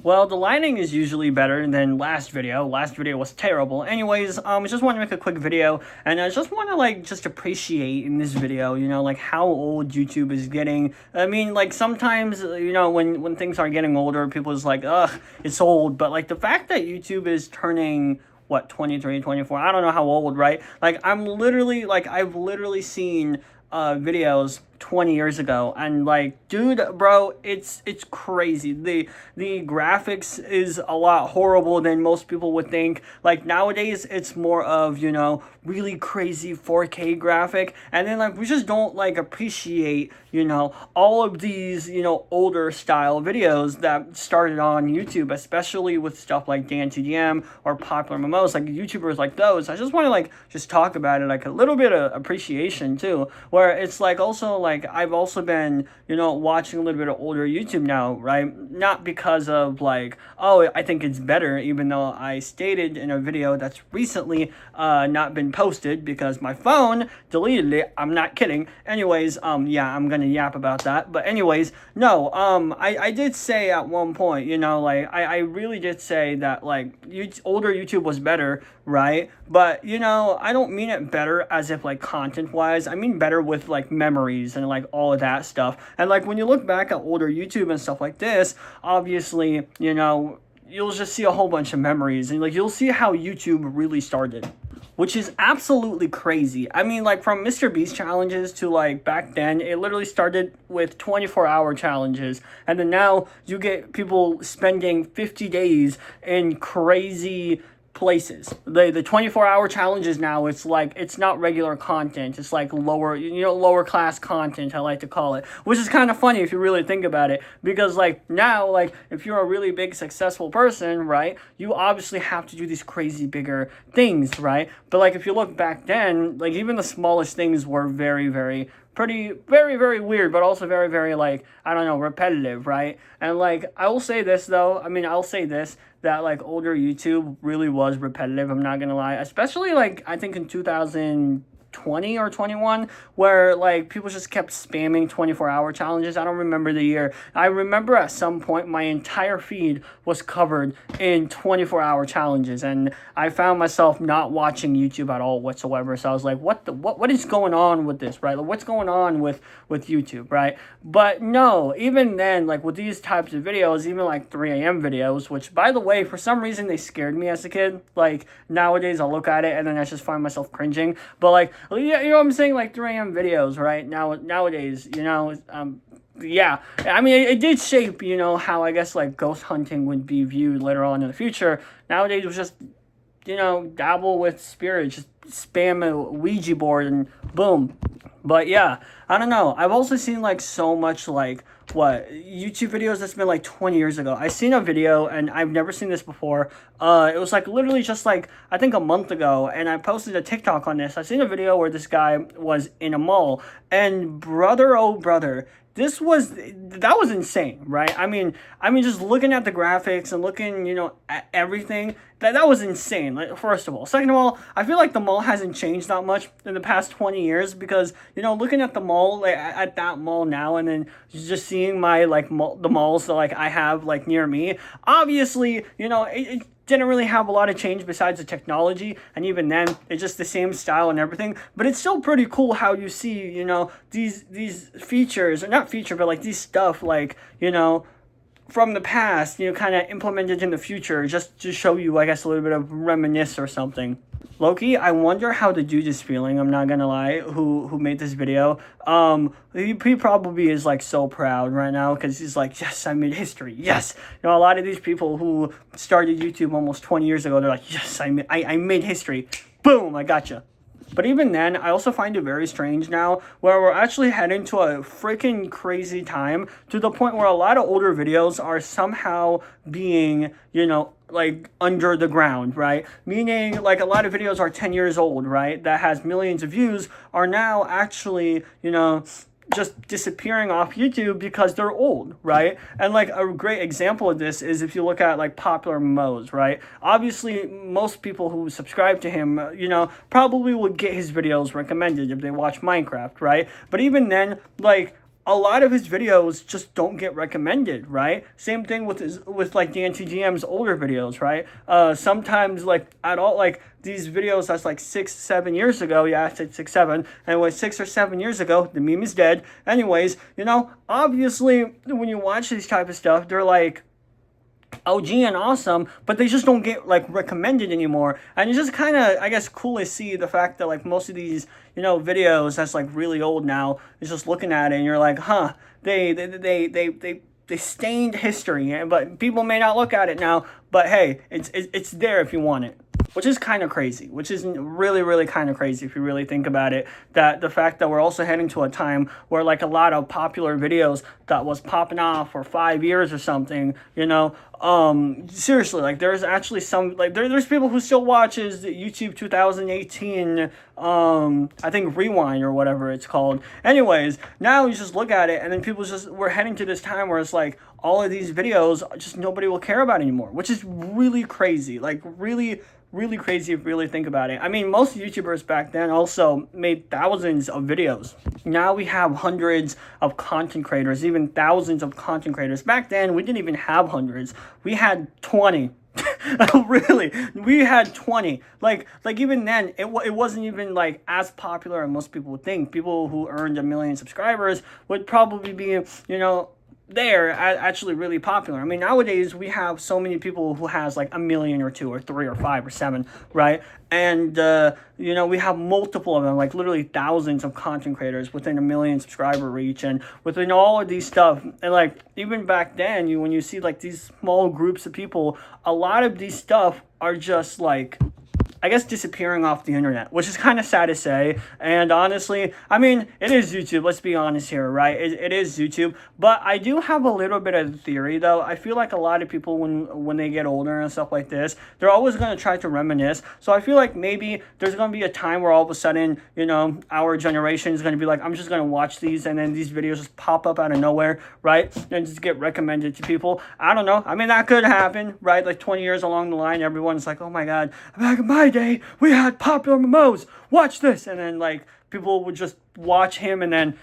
Well, the lighting is usually better than last video. Last video was terrible. Anyways, I just want to make a quick video, and I just want to just appreciate in this video, like how old YouTube is getting. I mean, sometimes, when things are getting older, people is like, ugh, it's old. But the fact that YouTube is turning, what, 23, 24, I don't know how old, right? I've literally seen videos 20 years ago, and dude, bro, it's crazy. The graphics is a lot horrible than most people would think. Nowadays it's more of, really crazy 4K graphic, and then we just don't appreciate, all of these, older style videos that started on YouTube, especially with stuff like Dan2DM or popular MMOs, YouTubers like those. I just want to just talk about it, a little bit of appreciation too, where it's also I've also been, watching a little bit of older YouTube now, right? Not because of oh, I think it's better, even though I stated in a video that's recently not been posted because my phone deleted it. I'm not kidding. Anyways, yeah, I'm gonna yap about that. But anyways, no, I did say at one point, I really did say that older YouTube was better, right? But I don't mean it better as if content wise. I mean better with memories and all of that stuff. And when you look back at older YouTube and stuff like this, obviously, you'll just see a whole bunch of memories, and you'll see how YouTube really started, which is absolutely crazy. I mean, from Mr. Beast challenges to back then, it literally started with 24-hour challenges, and then now you get people spending 50 days in crazy places. The 24-hour challenges now, it's it's not regular content, it's lower, lower class content, I like to call it, which is kind of funny if you really think about it, because now if you're a really big successful person, right, you obviously have to do these crazy bigger things, right? But if you look back then, even the smallest things were very, very very weird, but also very, very I don't know, repetitive, right? And I will say this though, I'll say this, that older YouTube really was repetitive, I'm not gonna lie, especially I think in 2020 or 21, where people just kept spamming 24-hour challenges. I don't remember the year. I remember at some point my entire feed was covered in 24-hour challenges, and I found myself not watching YouTube at all whatsoever. So I was like, what is going on with this, right? What's going on with YouTube, right? But no, even then, with these types of videos, even 3 a.m. videos, which by the way, for some reason they scared me as a kid. Nowadays I'll look at it and then I just find myself cringing. But yeah, you know what I'm saying? 3 a.m. videos, right? Nowadays, yeah. It did shape, how I guess ghost hunting would be viewed later on in the future. Nowadays it was just, dabble with spirits, just spam a Ouija board and boom. But yeah, I don't know. I've also seen so much YouTube videos that's been 20 years ago. I seen a video, and I've never seen this before. It was literally just I think a month ago, and I posted a TikTok on this. I seen a video where this guy was in a mall, and brother, oh brother, that was insane, right? I mean, just looking at the graphics and looking, at everything, that was insane. First of all. Second of all, I feel the mall hasn't changed that much in the past 20 years, because, looking at the mall, at that mall now, and then just seeing my, the malls that, I have, near me, obviously, it didn't really have a lot of change besides the technology, and even then it's just the same style and everything. But it's still pretty cool how you see, these features, or not feature, but these stuff from the past, kind of implemented in the future, just to show you, I guess, a little bit of reminisce or something. Loki, I wonder how the dude is feeling, I'm not gonna lie, who made this video. He probably is so proud right now, because he's yes, I made history, yes. A lot of these people who started YouTube almost 20 years ago, they're yes, I made history, boom, I gotcha. But even then, I also find it very strange now, where we're actually heading to a freaking crazy time, to the point where a lot of older videos are somehow being, under the ground, right? Meaning, a lot of videos are 10 years old, right? That has millions of views, are now actually, just disappearing off YouTube because they're old, right? And a great example of this is if you look at popular MMOs, right? Obviously, most people who subscribe to him, probably would get his videos recommended if they watch Minecraft, right? But even then, a lot of his videos just don't get recommended, right? Same thing with like DNTGM's older videos, right? Sometimes like at all, like these videos that's like 6-7 years ago. Yeah, I said 6-7. Anyway, 6 or 7 years ago, the meme is dead. Anyways, obviously when you watch these type of stuff, they're like OG and awesome, but they just don't get like recommended anymore. And it's just kind of, I guess, cool to see the fact that like most of these videos that's like really old now is just looking at it and you're like, huh, they stained history, but people may not look at it now, but hey, it's there if you want it. Which is kind of crazy, which is really, really kind of crazy if you really think about it, that the fact that we're also heading to a time where like a lot of popular videos that was popping off for 5 years or something, seriously, like there's actually some, like there's people who still watches YouTube 2018, I think Rewind or whatever it's called. Anyways, now you just look at it and then we're heading to this time where it's like all of these videos just nobody will care about anymore, which is really crazy, like really crazy if you really think about it. I mean, most YouTubers back then also made thousands of videos. Now we have hundreds of content creators, even thousands of content creators. Back then, we didn't even have hundreds. We had 20. Really, we had 20. Like even then, it wasn't even like as popular as most people would think. People who earned 1 million subscribers would probably be, they're actually really popular. I mean, nowadays we have so many people who has like 1 million or 2 or 3 or 5 or 7, right? And we have multiple of them, like literally thousands of content creators within 1 million subscriber reach, and within all of these stuff. And like even back then, when you see like these small groups of people, a lot of these stuff are just like, I guess, disappearing off the internet, which is kind of sad to say. And honestly, I mean, it is YouTube. Let's be honest here, right? It is YouTube. But I do have a little bit of theory, though. I feel like a lot of people, when they get older and stuff like this, they're always going to try to reminisce. So I feel like maybe there's going to be a time where all of a sudden, our generation is going to be like, I'm just going to watch these, and then these videos just pop up out of nowhere, right? And just get recommended to people. I don't know. I mean, that could happen, right? Like 20 years along the line, everyone's like, oh my God, back in my day, we had popular MMOs, watch this, and then like people would just watch him and then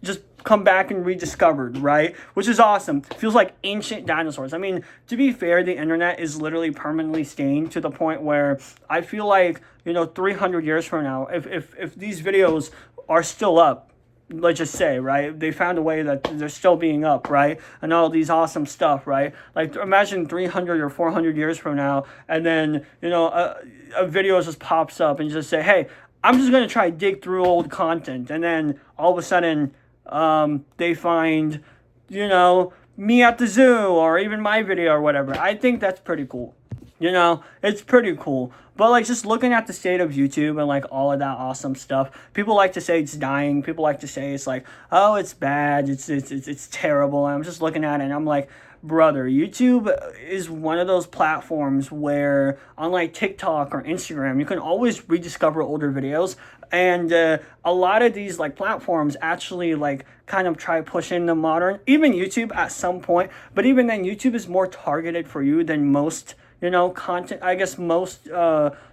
just come back and rediscovered, right? Which is awesome. Feels like ancient dinosaurs. I mean, to be fair, the internet is literally permanently stained to the point where I feel like 300 years from now, if these videos are still up, let's just say, right, they found a way that they're still being up, right, and all these awesome stuff, right, like imagine 300 or 400 years from now, and then a video just pops up and you just say, hey, I'm just going to try to dig through old content, and then all of a sudden they find me at the zoo, or even my video or whatever. I think that's pretty cool. It's pretty cool. But like just looking at the state of YouTube and like all of that awesome stuff, people like to say it's dying. People like to say it's like, oh, it's bad. It's terrible. And I'm just looking at it and I'm like, brother, YouTube is one of those platforms where, unlike TikTok or Instagram, you can always rediscover older videos. And a lot of these like platforms actually like kind of try pushing the modern, even YouTube at some point. But even then, YouTube is more targeted for you than most content, I guess most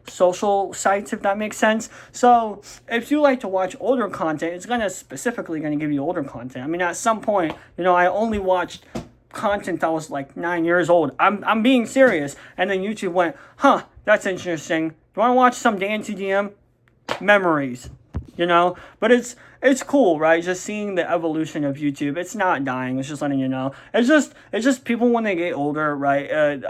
social sites, if that makes sense. So if you like to watch older content, it's specifically going to give you older content. I mean, at some point, I only watched content that was like 9 years old. I'm being serious. And then YouTube went, huh, that's interesting. You want to watch some DNTGM? Memories. But it's cool, right? Just seeing the evolution of YouTube. It's not dying. It's just letting you know. It's just people when they get older, right?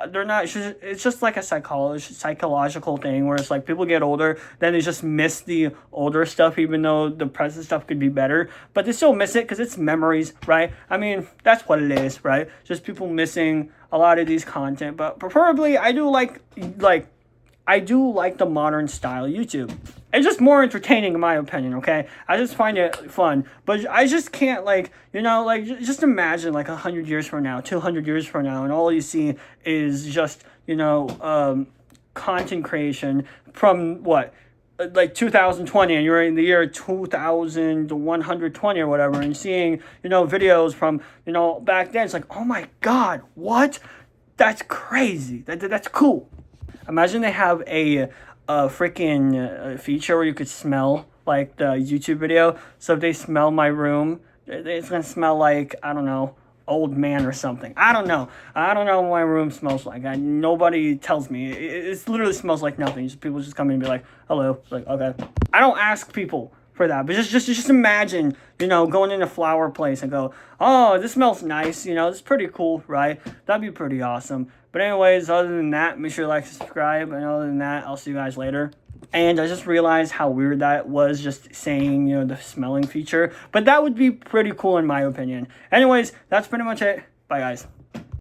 They're not. It's just like a psychological thing where it's like people get older, then they just miss the older stuff, even though the present stuff could be better. But they still miss it because it's memories, right? I mean, that's what it is, right? Just people missing a lot of these content. But preferably, I do like the modern style YouTube. It's just more entertaining in my opinion, okay? I just find it fun. But I just can't just imagine like 100 years from now, 200 years from now, and all you see is just, content creation from what? Like 2020, and you're in the year 2120 or whatever, and seeing, videos from, back then. It's like, oh my God, what? That's crazy. That's cool. Imagine they have a freaking feature where you could smell like the YouTube video. So if they smell my room, It's gonna smell like, I don't know, old man or something. I don't know. I don't know what my room smells like. Nobody tells me. It literally smells like nothing. People just come in and be like, hello. Like, okay. I don't ask people for that, but just imagine, going in a flower place and go, oh, this smells nice. It's pretty cool, right? That'd be pretty awesome. But anyways, other than that, make sure to like, subscribe. And other than that, I'll see you guys later. And I just realized how weird that was, just saying, the smelling feature. But that would be pretty cool in my opinion. Anyways, that's pretty much it. Bye, guys.